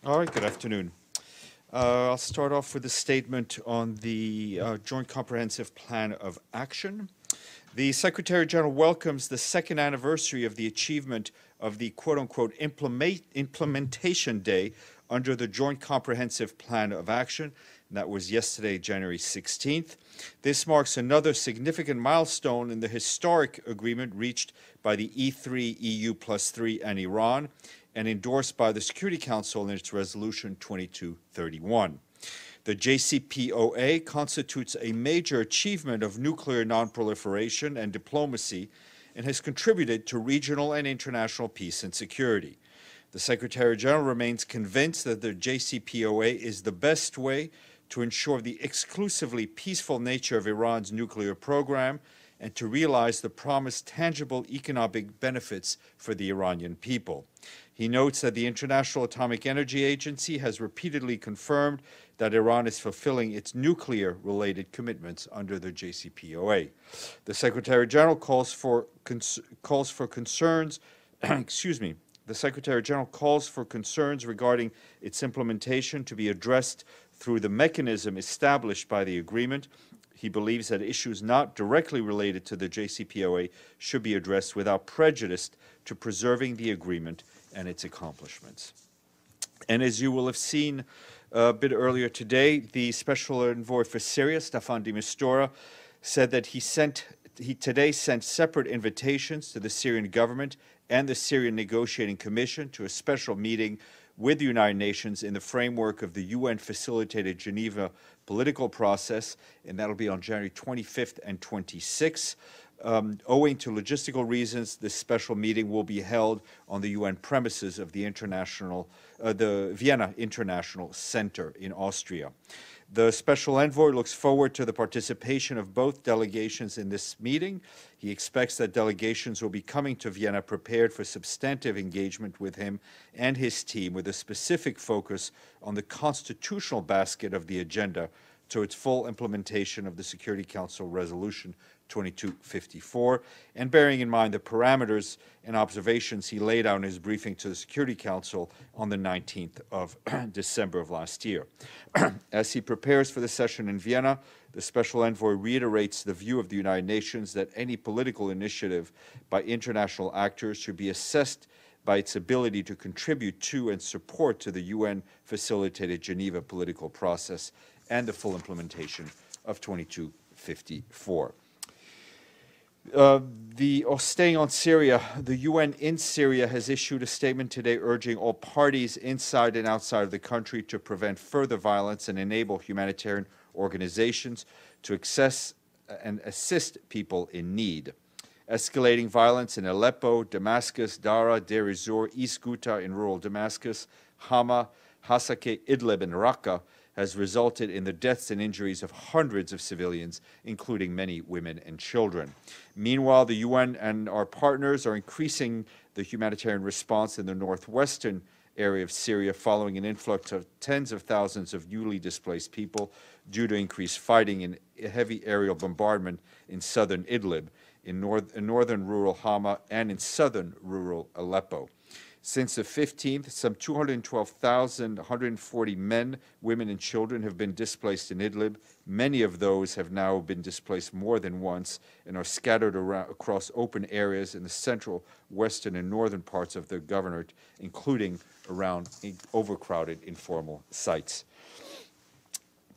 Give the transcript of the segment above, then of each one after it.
All right, good afternoon. I'll start off with a statement on the Joint Comprehensive Plan of Action. The Secretary General welcomes the second anniversary of the achievement of the quote-unquote implementation day under the Joint Comprehensive Plan of Action. And that was yesterday, January 16th. This marks another significant milestone in the historic agreement reached by the E3, EU+3, and Iran, and endorsed by the Security Council in its Resolution 2231. The JCPOA constitutes a major achievement of nuclear nonproliferation and diplomacy and has contributed to regional and international peace and security. The Secretary General remains convinced that the JCPOA is the best way to ensure the exclusively peaceful nature of Iran's nuclear program and to realize the promised tangible economic benefits for the Iranian people. He notes that the International Atomic Energy Agency has repeatedly confirmed that Iran is fulfilling its nuclear-related commitments under the JCPOA. The Secretary General calls for concerns The Secretary General calls for concerns regarding its implementation to be addressed through the mechanism established by the agreement. He believes that issues not directly related to the JCPOA should be addressed without prejudice to preserving the agreement and its accomplishments. And as you will have seen a bit earlier today, the Special Envoy for Syria, Stephane de Mistura, said that he today sent separate invitations to the Syrian government and the Syrian Negotiating Commission to a special meeting with the United Nations in the framework of the UN-facilitated Geneva political process, and that'll be on January 25th and 26th. Owing to logistical reasons, this special meeting will be held on the UN premises of the Vienna International Center in Austria. The Special Envoy looks forward to the participation of both delegations in this meeting. He expects that delegations will be coming to Vienna prepared for substantive engagement with him and his team, with a specific focus on the constitutional basket of the agenda to its full implementation of the Security Council Resolution 2254, and bearing in mind the parameters and observations he laid out in his briefing to the Security Council on the 19th of December of last year. As he prepares for the session in Vienna, the Special Envoy reiterates the view of the United Nations that any political initiative by international actors should be assessed by its ability to contribute to and support to the UN-facilitated Geneva political process and the full implementation of 2254. Staying on Syria, the UN in Syria has issued a statement today urging all parties inside and outside of the country to prevent further violence and enable humanitarian organizations to access and assist people in need. Escalating violence in Aleppo, Damascus, Dara, Deir ez-Zor, East Ghouta in rural Damascus, Hama, Hasake, Idlib, and Raqqa has resulted in the deaths and injuries of hundreds of civilians, including many women and children. Meanwhile, the UN and our partners are increasing the humanitarian response in the northwestern area of Syria following an influx of tens of thousands of newly displaced people due to increased fighting and heavy aerial bombardment in southern Idlib, in northern rural Hama, and in southern rural Aleppo. Since the 15th, some 212,140 men, women, and children have been displaced in Idlib. Many of those have now been displaced more than once and are scattered across open areas in the central, western, and northern parts of the governorate, including around overcrowded informal sites.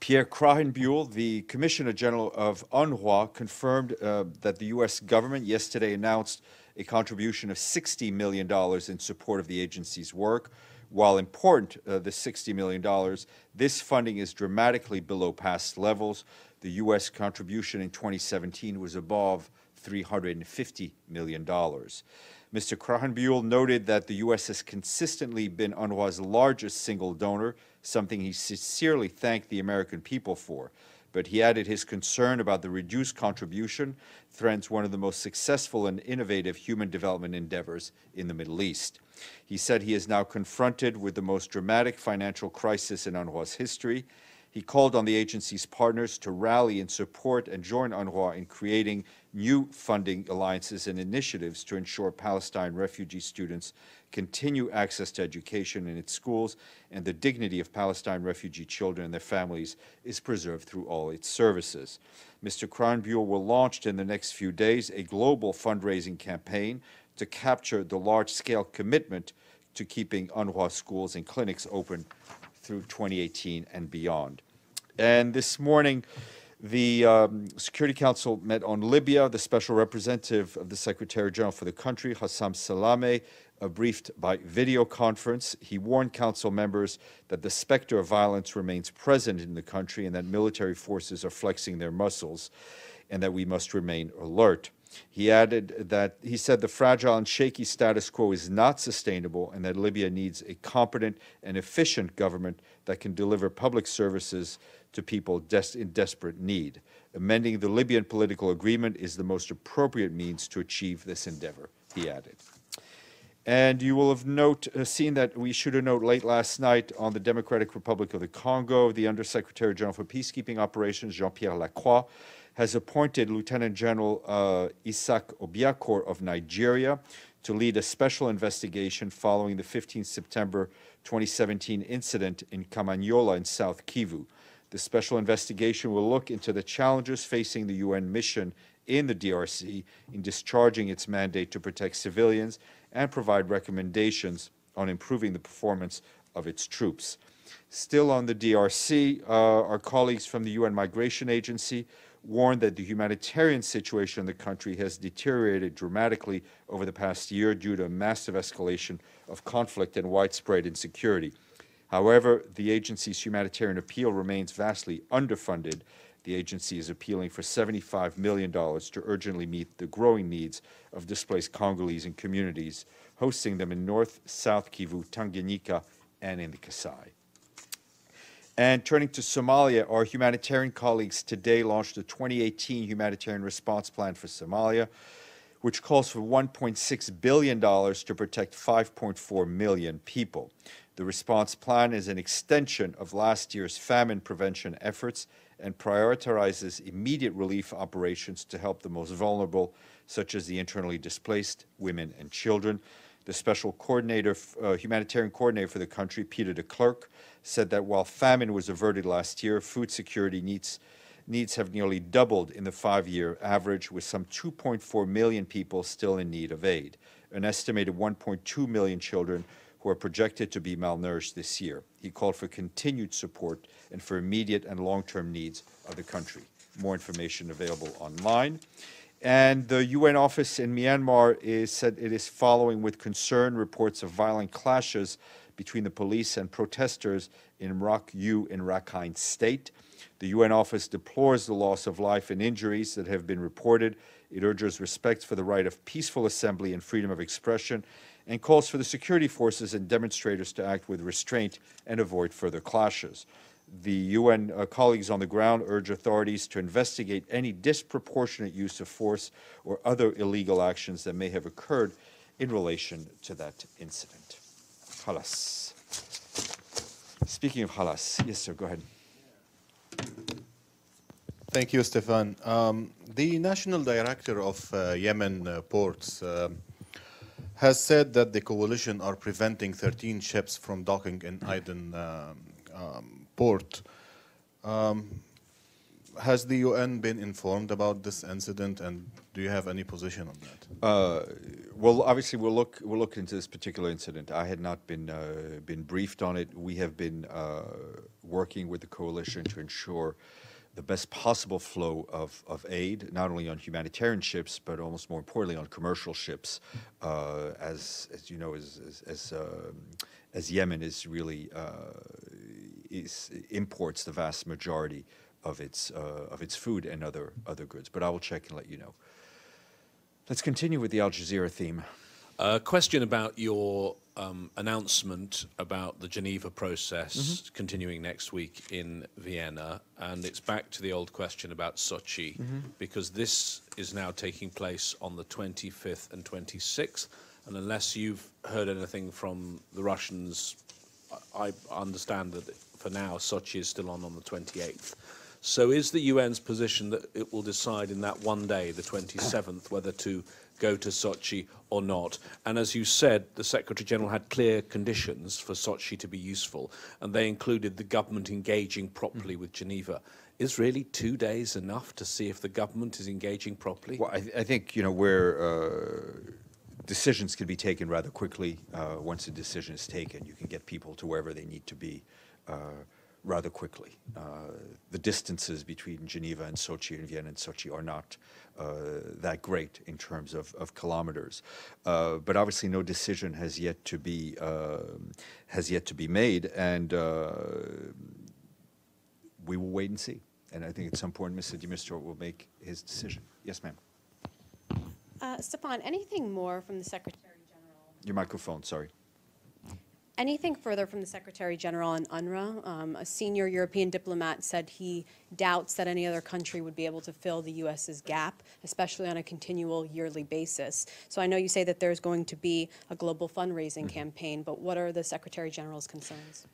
Pierre Krahenbuhl, the Commissioner General of UNRWA, confirmed that the U.S. government yesterday announced a contribution of $60 million in support of the agency's work. While important, the $60 million, this funding is dramatically below past levels. The U.S. contribution in 2017 was above $350 million. Mr. Krahenbuhl noted that the U.S. has consistently been UNRWA's largest single donor, something he sincerely thanked the American people for. But he added his concern about the reduced contribution threatens one of the most successful and innovative human development endeavors in the Middle East. He said he is now confronted with the most dramatic financial crisis in UNRWA's history. He called on the agency's partners to rally and support and join UNRWA in creating new funding alliances and initiatives to ensure Palestine refugee students continue access to education in its schools and the dignity of Palestine refugee children and their families is preserved through all its services. Mr. Kranbuhl will launch in the next few days a global fundraising campaign to capture the large-scale commitment to keeping UNRWA schools and clinics open through 2018 and beyond. And this morning, the Security Council met on Libya. The Special Representative of the Secretary General for the country, Hassam Salameh, briefed by video conference. He warned Council members that the specter of violence remains present in the country and that military forces are flexing their muscles and that we must remain alert. He added that he said the fragile and shaky status quo is not sustainable and that Libya needs a competent and efficient government that can deliver public services to people in desperate need. Amending the Libyan political agreement is the most appropriate means to achieve this endeavor, he added. And you will have seen that we issued a note late last night on the Democratic Republic of the Congo. The Undersecretary General for Peacekeeping Operations, Jean-Pierre Lacroix, has appointed Lieutenant General Isaac Obiakor of Nigeria to lead a special investigation following the 15th September 2017 incident in Kamanyola in South Kivu. The special investigation will look into the challenges facing the UN mission in the DRC in discharging its mandate to protect civilians and provide recommendations on improving the performance of its troops. Still on the DRC, our colleagues from the UN Migration Agency warned that the humanitarian situation in the country has deteriorated dramatically over the past year due to a massive escalation of conflict and widespread insecurity. However, the agency's humanitarian appeal remains vastly underfunded. The agency is appealing for $75 million to urgently meet the growing needs of displaced Congolese and communities, hosting them in North, South Kivu, Tanganyika, and in the Kasai. And turning to Somalia, our humanitarian colleagues today launched the 2018 Humanitarian Response Plan for Somalia, which calls for $1.6 billion to protect 5.4 million people. The response plan is an extension of last year's famine prevention efforts and prioritizes immediate relief operations to help the most vulnerable, such as the internally displaced, women, and children. The special coordinator, humanitarian coordinator for the country, Peter de Klerk, said that while famine was averted last year, food security needs have nearly doubled in the 5-year average, with some 2.4 million people still in need of aid. An estimated 1.2 million children who are projected to be malnourished this year. He called for continued support and for immediate and long-term needs of the country. More information available online. And the UN office in Myanmar said it is following with concern reports of violent clashes between the police and protesters in Rak-U in Rakhine State. The UN office deplores the loss of life and injuries that have been reported. It urges respect for the right of peaceful assembly and freedom of expression and calls for the security forces and demonstrators to act with restraint and avoid further clashes. The UN colleagues on the ground urge authorities to investigate any disproportionate use of force or other illegal actions that may have occurred in relation to that incident. Halas. Speaking of Halas, yes, sir, go ahead. Thank you, Stephane. The National Director of Yemen Ports has said that the coalition are preventing 13 ships from docking in Aden port. Has the UN been informed about this incident, and do you have any position on that? Well, obviously, we'll look into this particular incident. I had not been briefed on it. We have been working with the coalition to ensure the best possible flow of aid, not only on humanitarian ships, but almost more importantly on commercial ships, as you know, as Yemen is really imports the vast majority of its food and other goods. But I will check and let you know. Let's continue with the Al Jazeera theme. A question about your announcement about the Geneva process continuing next week in Vienna, and it's back to the old question about Sochi, because this is now taking place on the 25th and 26th, and unless you've heard anything from the Russians, I understand that for now, Sochi is still on the 28th. So is the UN's position that it will decide in that one day, the 27th, whether to go to Sochi or not? And as you said, the Secretary-General had clear conditions for Sochi to be useful, and they included the government engaging properly with Geneva. Is really 2 days enough to see if the government is engaging properly? Well, I think, you know, where decisions can be taken rather quickly, once a decision is taken, you can get people to wherever they need to be rather quickly. The distances between Geneva and Sochi and Vienna and Sochi are not that great in terms of kilometers, but obviously no decision has yet to be made, and we will wait and see. And I think at some point Mr. de Mistura will make his decision. Yes, ma'am. Stephane, anything more from the Secretary General? Your microphone, sorry. Anything further from the Secretary General on UNRWA? A senior European diplomat said he doubts that any other country would be able to fill the U.S.'s gap, especially on a continual yearly basis. So I know you say that there's going to be a global fundraising campaign, but what are the Secretary General's concerns?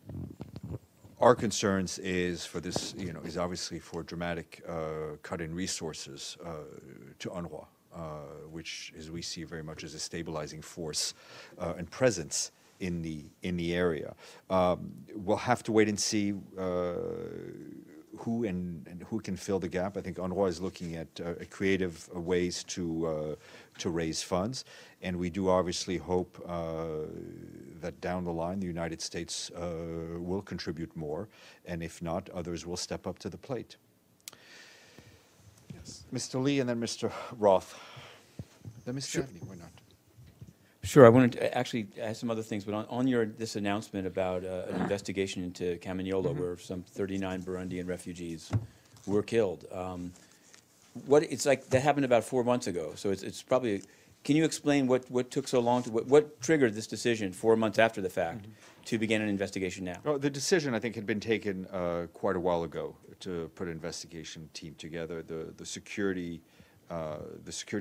Our concerns is for this, you know, is obviously for a dramatic cut in resources to UNRWA, which, as we see very much as a stabilizing force and presence in the area. We'll have to wait and see who and who can fill the gap. I think UNRWA is looking at creative ways to raise funds, and we do obviously hope that down the line the United States will contribute more, and if not, others will step up to the plate. Yes. Mr. Lee and then Mr. Roth. Then Mr. Stephane, why not? Sure, I wanted to actually add some other things, but on this announcement about an investigation into Kamanyola, where some 39 Burundian refugees were killed. It's like that happened about 4 months ago, so it's probably. Can you explain what took so long? What triggered this decision 4 months after the fact to begin an investigation now? Well, the decision, I think, had been taken quite a while ago to put an investigation team together. The security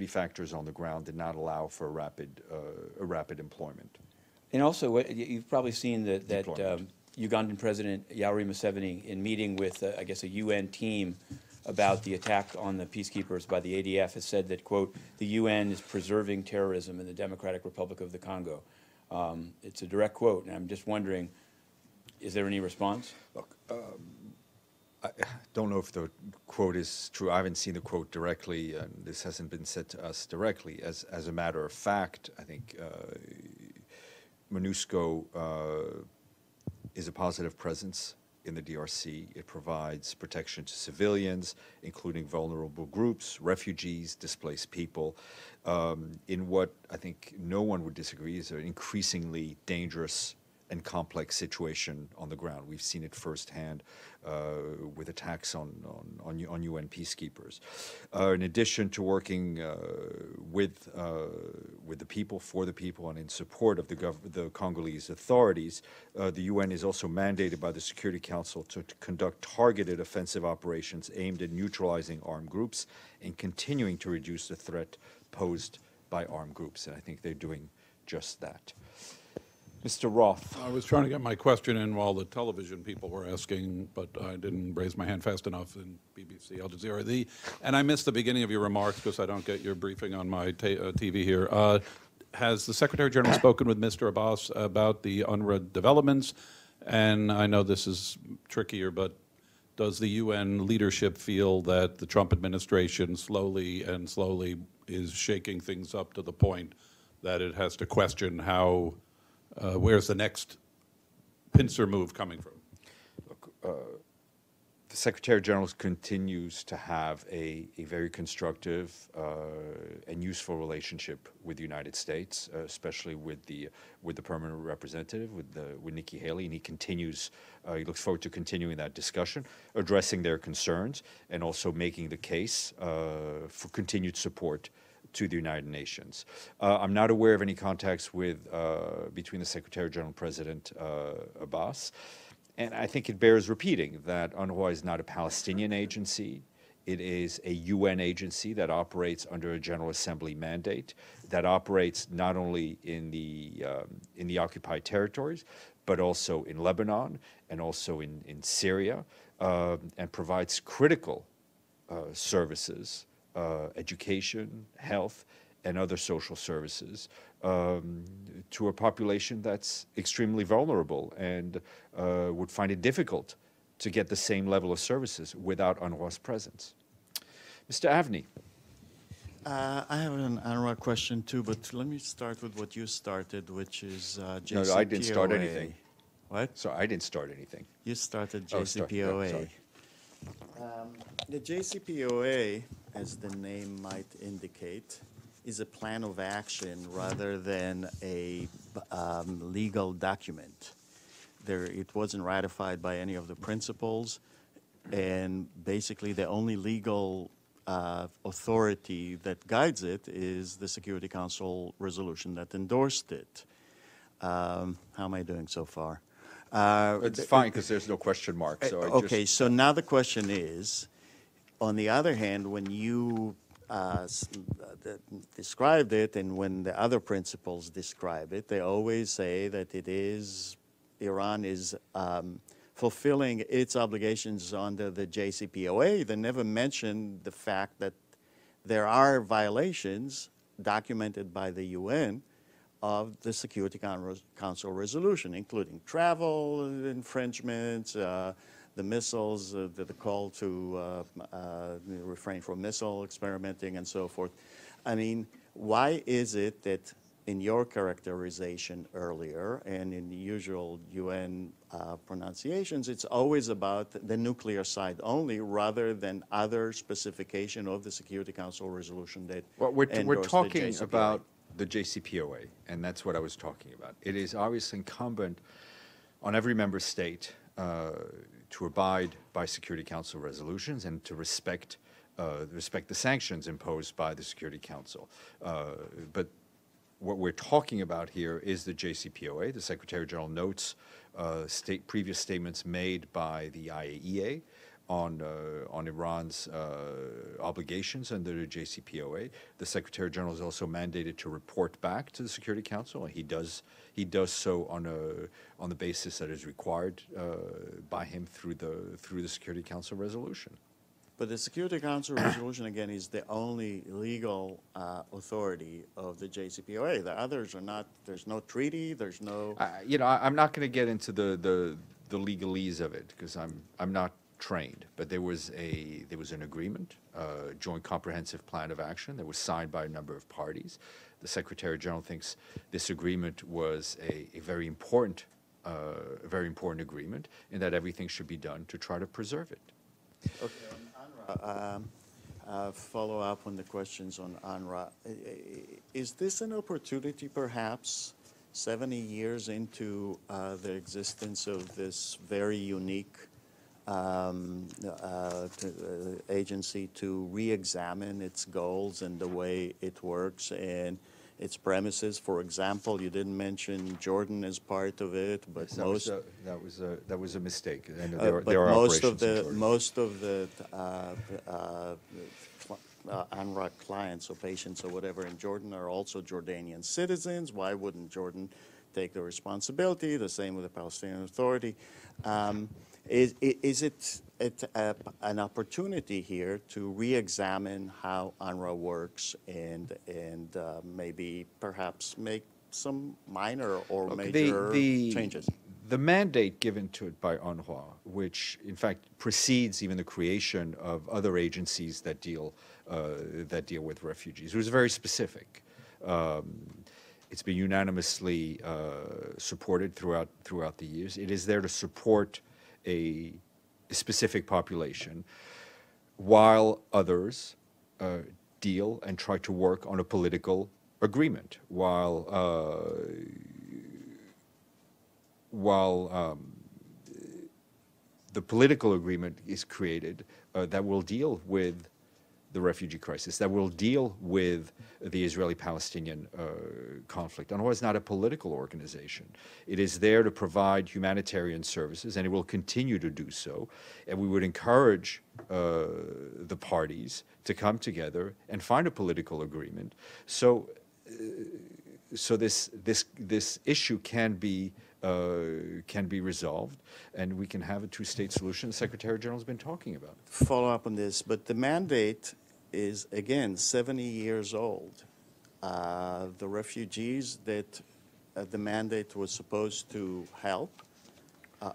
factors on the ground did not allow for a rapid employment. And also, you've probably seen that Ugandan President Yoweri Museveni, in meeting with, I guess, a UN team about the attack on the peacekeepers by the ADF, has said that, quote, the UN is preserving terrorism in the Democratic Republic of the Congo. It's a direct quote, and I'm just wondering, is there any response? Look, I don't know if the quote is true. I haven't seen the quote directly, and this hasn't been said to us directly. As a matter of fact, I think MONUSCO is a positive presence in the DRC. It provides protection to civilians, including vulnerable groups, refugees, displaced people, in what I think no one would disagree is an increasingly dangerous and complex situation on the ground. We've seen it firsthand with attacks on UN peacekeepers. In addition to working with the people, for the people, and in support of the Congolese authorities, the UN is also mandated by the Security Council to conduct targeted offensive operations aimed at neutralizing armed groups and continuing to reduce the threat posed by armed groups. And I think they're doing just that. Mr. Roth. I was trying to get my question in while the television people were asking, but I didn't raise my hand fast enough in BBC, Al Jazeera. And I missed the beginning of your remarks because I don't get your briefing on my TV here. Has the Secretary General spoken with Mr. Abbas about the UNRWA developments? And I know this is trickier, but does the UN leadership feel that the Trump administration slowly is shaking things up to the point that it has to question how where's the next pincer move coming from? Look, the Secretary General continues to have a very constructive and useful relationship with the United States, especially with the permanent representative, with Nikki Haley, and he looks forward to continuing that discussion, addressing their concerns, and also making the case for continued support to the United Nations. I'm not aware of any contacts between the Secretary General and President Abbas, and I think it bears repeating that UNRWA is not a Palestinian agency. It is a UN agency that operates under a General Assembly mandate, that operates not only in the occupied territories, but also in Lebanon and also in Syria, and provides critical services, education, health, and other social services to a population that's extremely vulnerable and would find it difficult to get the same level of services without UNRWA's presence. Mr. Avni. I have an UNRWA question too, but let me start with what you started, which is JCPOA. No, I didn't start anything. What? So I didn't start anything. You started Oh, sorry. JCPOA. Sorry. The JCPOA, as the name might indicate, is a plan of action rather than a legal document. It wasn't ratified by any of the principals, and basically the only legal authority that guides it is the Security Council resolution that endorsed it. How am I doing so far? It's fine because there's no question mark. So Okay, so now the question is, on the other hand, when you described it and when the other principals describe it, they always say that Iran is fulfilling its obligations under the JCPOA. They never mention the fact that there are violations documented by the UN of the Security Council resolution, including travel infringements, the missiles, the call to refrain from missile experimenting and so forth. I mean, why is it that in your characterization earlier and in the usual UN pronunciations, it's always about the nuclear side only rather than other specification of the Security Council resolution that well, we're endorsed the talking JCPOA? about the JCPOA, and that's what I was talking about. It is obviously incumbent on every member state to abide by Security Council resolutions and to respect the sanctions imposed by the Security Council. But what we're talking about here is the JCPOA. The Secretary General notes previous statements made by the IAEA on Iran's obligations under the JCPOA. The Secretary General is also mandated to report back to the Security Council, and he does so on the basis that is required by him through the Security Council resolution. But the Security Council resolution, again, is the only legal authority of the JCPOA. The others are not. There's no treaty. There's no. I'm not going to get into the legalese of it because I'm not trained. But there was an agreement, joint comprehensive plan of action that was signed by a number of parties. The Secretary General thinks this agreement was a very important agreement, and that everything should be done to try to preserve it. Okay. Follow up on the questions on UNRWA. Is this an opportunity, perhaps, 70 years into the existence of this very unique agency to re-examine its goals and the way it works and its premises? For example, you didn't mention Jordan as part of it, but Yes, that was a mistake. And but there are most operations of the UNRWA clients or patients or whatever in Jordan are also Jordanian citizens. Why wouldn't Jordan take the responsibility? The same with the Palestinian Authority. Is it an opportunity here to re-examine how UNRWA works and maybe perhaps make some minor or major changes? The mandate given to it by UNRWA, which in fact precedes even the creation of other agencies that deal with refugees, was very specific. It's been unanimously supported throughout the years. It is there to support a specific population, while others deal and try to work on a political agreement, while the political agreement is created that will deal with the refugee crisis, that will deal with the Israeli-Palestinian conflict. UNRWA is not a political organization. It is there to provide humanitarian services, and it will continue to do so. And we would encourage the parties to come together and find a political agreement. So this issue can be can be resolved, and we can have a two-state solution the Secretary General has been talking about. Follow up on this, but the mandate is, again, 70 years old. The refugees that the mandate was supposed to help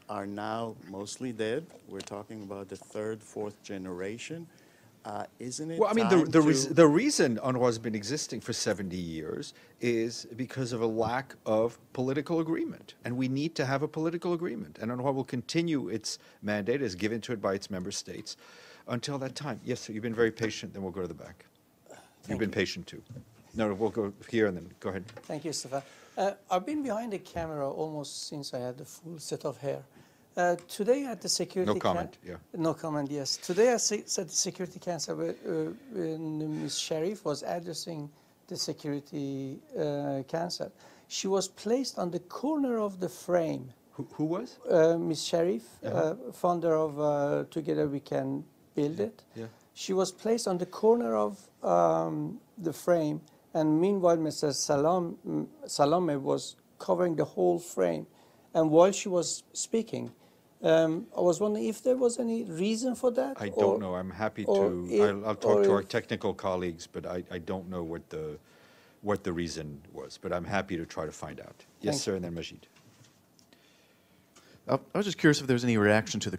are now mostly dead. We're talking about the third, fourth generation. Isn't it Well, I mean, time the to- reason UNRWA has been existing for 70 years is because of a lack of political agreement. And we need to have a political agreement. And UNRWA will continue its mandate as given to it by its member states until that time. Yes, sir, you've been very patient, then we'll go to the back. You've been patient too. No, we'll go here and then go ahead. Thank you, Stephane. I've been behind the camera almost since I had the full set of hair. Today at the Security No comment, yeah. No comment, yes. Today at the Security Council, when Ms. Sharif was addressing the Security Council, she was placed on the corner of the frame. Who was? Ms. Sharif, founder of Together We Can Build It. Yeah. She was placed on the corner of the frame, and meanwhile, Mr. Salame was covering the whole frame. And while she was speaking, I was wondering if there was any reason for that? I don't know. I'm happy to. I'll talk to our technical colleagues, but I don't know what the reason was. But I'm happy to try to find out. Yes, sir, and then Majid. I was just curious if there's any reaction to the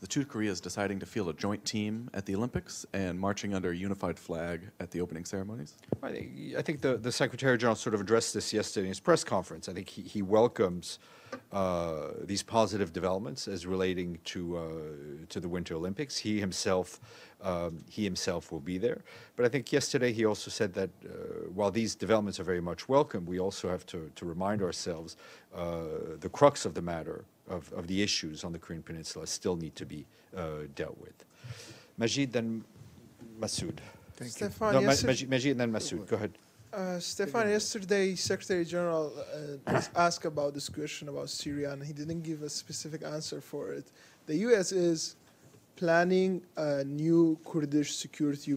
two Koreas deciding to field a joint team at the Olympics and marching under a unified flag at the opening ceremonies. I think the Secretary General sort of addressed this yesterday in his press conference. I think he welcomes these positive developments as relating to the Winter Olympics. He himself will be there. But I think yesterday he also said that while these developments are very much welcome, we also have to remind ourselves the crux of the matter of the issues on the Korean Peninsula still need to be dealt with. Majid, then Masoud. Stephane, No, yesterday, Majid and then Masoud. Go ahead. Stephane, yesterday Secretary General was asked about this question about Syria, and he didn't give a specific answer for it. The U.S. is planning a new Kurdish security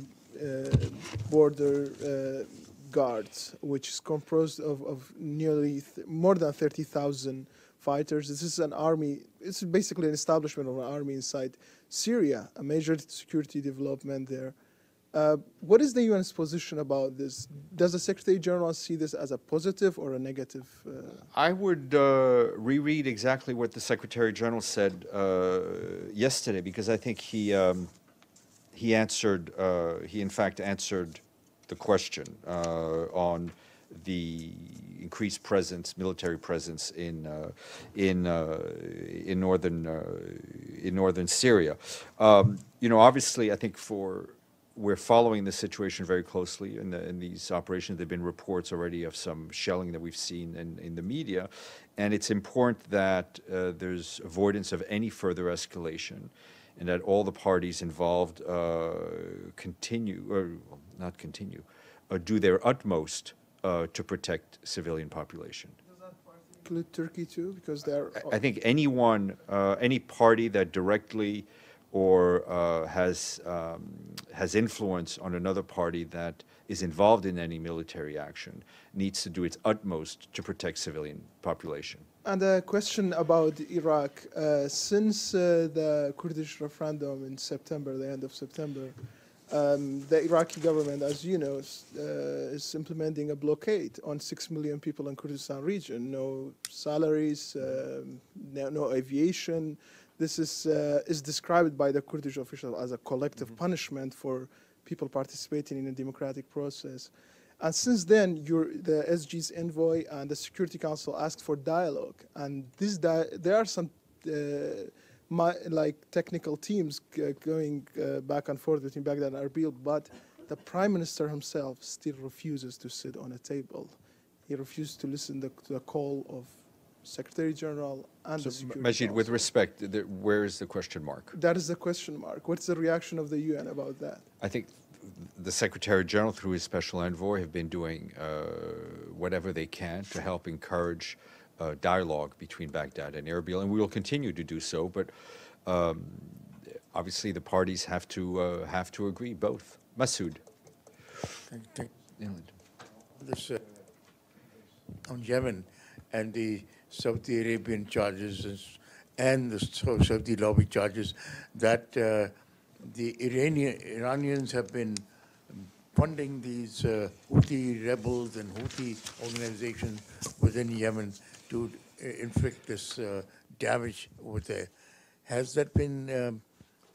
border guards, which is composed of nearly more than 30,000 fighters. This is an army. It's basically an establishment of an army inside Syria, a major security development there. What is the UN's position about this? Does the Secretary General see this as a positive or a negative? I would reread exactly what the Secretary General said yesterday, because I think he in fact answered the question on the increased presence, military presence in northern Syria. Obviously, I think we're following the situation very closely in these operations. There have been reports already of some shelling that we've seen in the media, and it's important that there's avoidance of any further escalation, and that all the parties involved do their utmost to protect civilian population. Does that include Turkey too? Because they're. I think anyone, any party that directly or has influence on another party that is involved in any military action needs to do its utmost to protect civilian population. And a question about Iraq. Since the Kurdish referendum in September, the end of September, the Iraqi government, as you know, is implementing a blockade on 6 million people in Kurdistan region. No salaries, no aviation. This is described by the Kurdish official as a collective punishment for people participating in a democratic process. And since then, the SG's envoy and the Security Council asked for dialogue. And there are some technical teams going back and forth between Baghdad and Erbil, but the Prime Minister himself still refuses to sit on a table. He refused to listen to the call of Secretary General and the Security Majid, Council. with respect, where is the question mark? That is the question mark. What's the reaction of the UN about that? I think the Secretary General, through his special envoy, have been doing whatever they can to help encourage dialogue between Baghdad and Erbil, and we will continue to do so. But obviously, the parties have to agree. Both. Masoud. This on Yemen and the Saudi Arabian charges and the Saudi lobby charges that the Iranians have been funding these Houthi rebels and Houthi organizations within Yemen to inflict this damage over there. Has that been,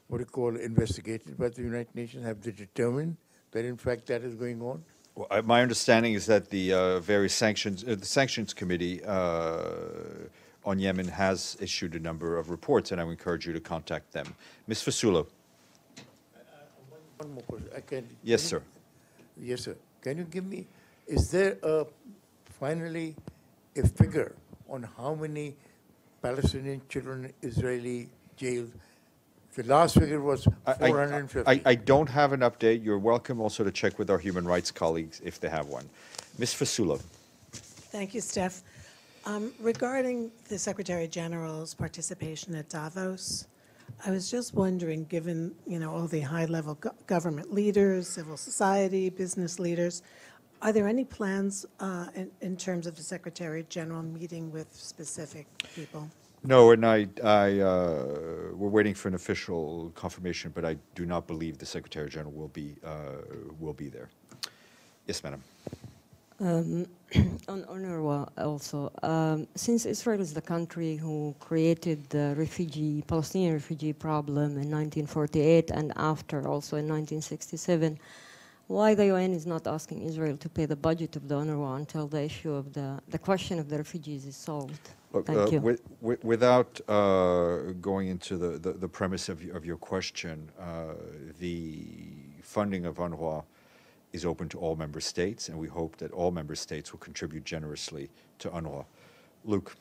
what do you call, investigated by the United Nations? Have they determined that, in fact, that is going on? Well, my understanding is that the various sanctions, the Sanctions Committee on Yemen has issued a number of reports, and I would encourage you to contact them. Ms. Fasulo. One more question. Yes, sir. Yes, sir. Can you give me, is there finally a figure on how many Palestinian children Israeli jailed? The last figure was 450. I don't have an update. You're welcome also to check with our human rights colleagues if they have one. Ms. Fasulo. Thank you, Steph. Regarding the Secretary General's participation at Davos, I was just wondering, given all the high-level government leaders, civil society, business leaders, are there any plans in terms of the Secretary General meeting with specific people? No, and we're waiting for an official confirmation, but I do not believe the Secretary General will be there. Yes, madam. On UNRWA also, since Israel is the country who created the Palestinian refugee problem in 1948 and after also in 1967, why the UN is not asking Israel to pay the budget of the UNRWA until the issue of the question of the refugees is solved? Look, Thank you. Without going into the premise of your question, the funding of UNRWA is open to all member states, and we hope that all member states will contribute generously to UNRWA. Luke.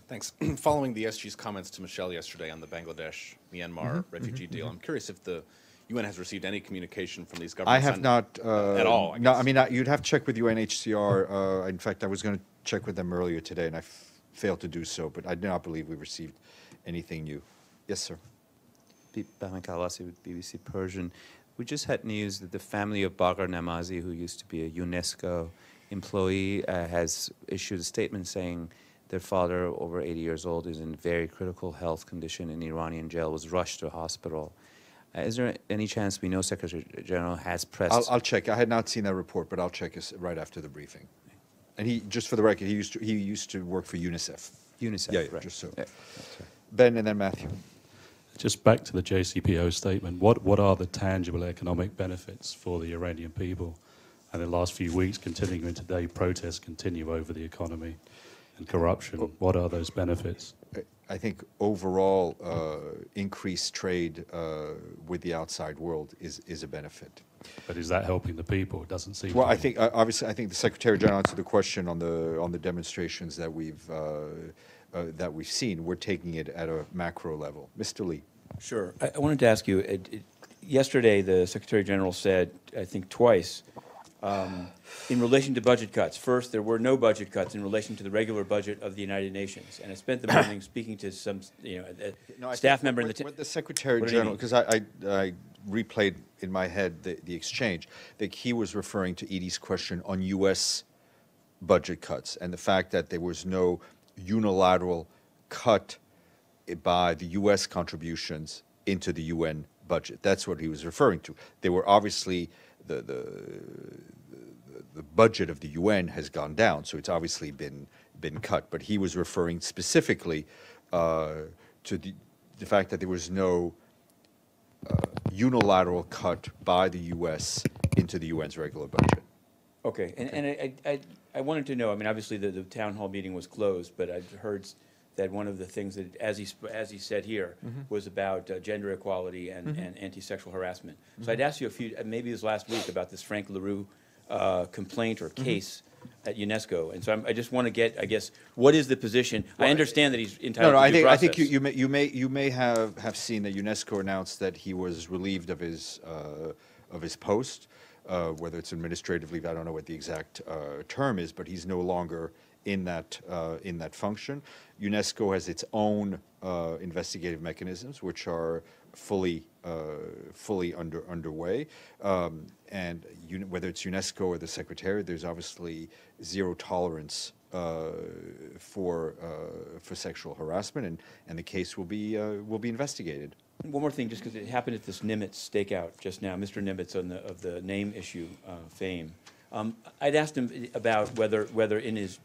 Thanks. Following the SG's comments to Michelle yesterday on the Bangladesh-Myanmar refugee deal, I'm curious if the UN has received any communication from these governments. I have not. At all, I no, guess. I mean, you'd have to check with UNHCR. In fact, I was going to check with them earlier today, and I failed to do so, but I do not believe we received anything new. Yes, sir. Bahman Kalwasi with BBC Persian. We just had news that the family of Baghar Namazi, who used to be a UNESCO employee, has issued a statement saying their father, over 80 years old, is in very critical health condition in Iranian jail, was rushed to a hospital. Is there any chance we know Secretary General has pressed? I'll check. I had not seen that report, but I'll check right after the briefing. And he, just for the record, he used to work for UNICEF. UNICEF, yeah, right. just so. Yeah, Ben and then Matthew. Just back to the JCPO statement, what are the tangible economic benefits for the Iranian people? And in the last few weeks, continuing into today, protests continue over the economy and corruption. What are those benefits? I think overall increased trade with the outside world is a benefit. But is that helping the people? It doesn't seem. Well, I think obviously I think the Secretary General answered the question on the demonstrations that we've seen. We're taking it at a macro level. Mr. Lee. Sure. I wanted to ask you, yesterday the Secretary General said, I think twice, in relation to budget cuts. First, there were no budget cuts in relation to the regular budget of the United Nations. And I spent the morning speaking to some, staff member in the... What the Secretary General, because I replayed in my head the exchange, that he was referring to Edie's question on U.S. budget cuts and the fact that there was no unilateral cut by the U.S. contributions into the UN budget. That's what he was referring to. They were obviously, the budget of the UN has gone down, so it's obviously been cut. But he was referring specifically to the fact that there was no unilateral cut by the U.S. into the UN's regular budget. Okay, and I wanted to know, I mean, obviously the town hall meeting was closed, but I've heard that one of the things that, as he said here, was about gender equality and anti-sexual harassment. So I'd asked you maybe it was last week, about this Frank LaRue complaint or case at UNESCO, and so I just want to get, I guess, what is the position? Well, I understand that he's entitled to due process. I think you may have seen that UNESCO announced that he was relieved of his post, whether it's administrative leave. I don't know what the exact term is, but he's no longer in that function. UNESCO has its own investigative mechanisms, which are fully underway, and whether it's UNESCO or the Secretary, there's obviously zero tolerance for sexual harassment, and the case will be investigated. One more thing, just because it happened at this Nimitz stakeout just now, Mr. Nimitz of the name issue fame. I'd asked him about whether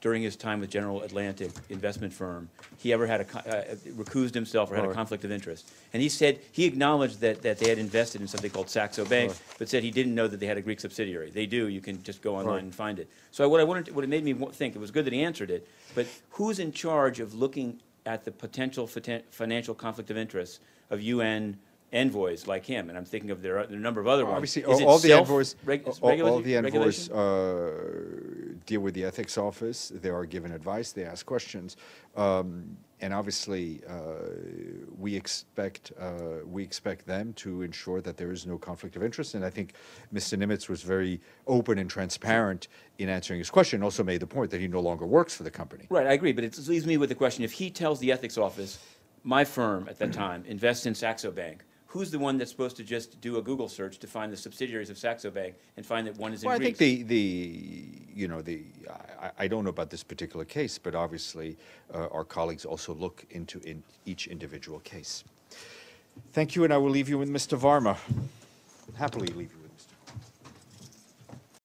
during his time with General Atlantic investment firm, he ever had recused himself or had a conflict of interest. And he said he acknowledged that they had invested in something called Saxo Bank, but said he didn't know that they had a Greek subsidiary. They do. You can just go online and find it. So what it made me think, it was good that he answered it, but who's in charge of looking at the potential financial conflict of interest of UN envoys like him? And I'm thinking of there are a number of other ones. Obviously, Is it all the envoys deal with the ethics office. They are given advice. They ask questions, and obviously, we expect them to ensure that there is no conflict of interest. And I think Mr. Nimitz was very open and transparent in answering his question. Also made the point that he no longer works for the company. Right, I agree. But it leaves me with the question: if he tells the ethics office, my firm at that time invests in Saxo Bank, who's the one that's supposed to just do a Google search to find the subsidiaries of Saxo Bank and find that one is in Greece? I think I don't know about this particular case, but obviously our colleagues also look into each individual case. Thank you, and I will leave you with Mr. Varma. Happily leave you.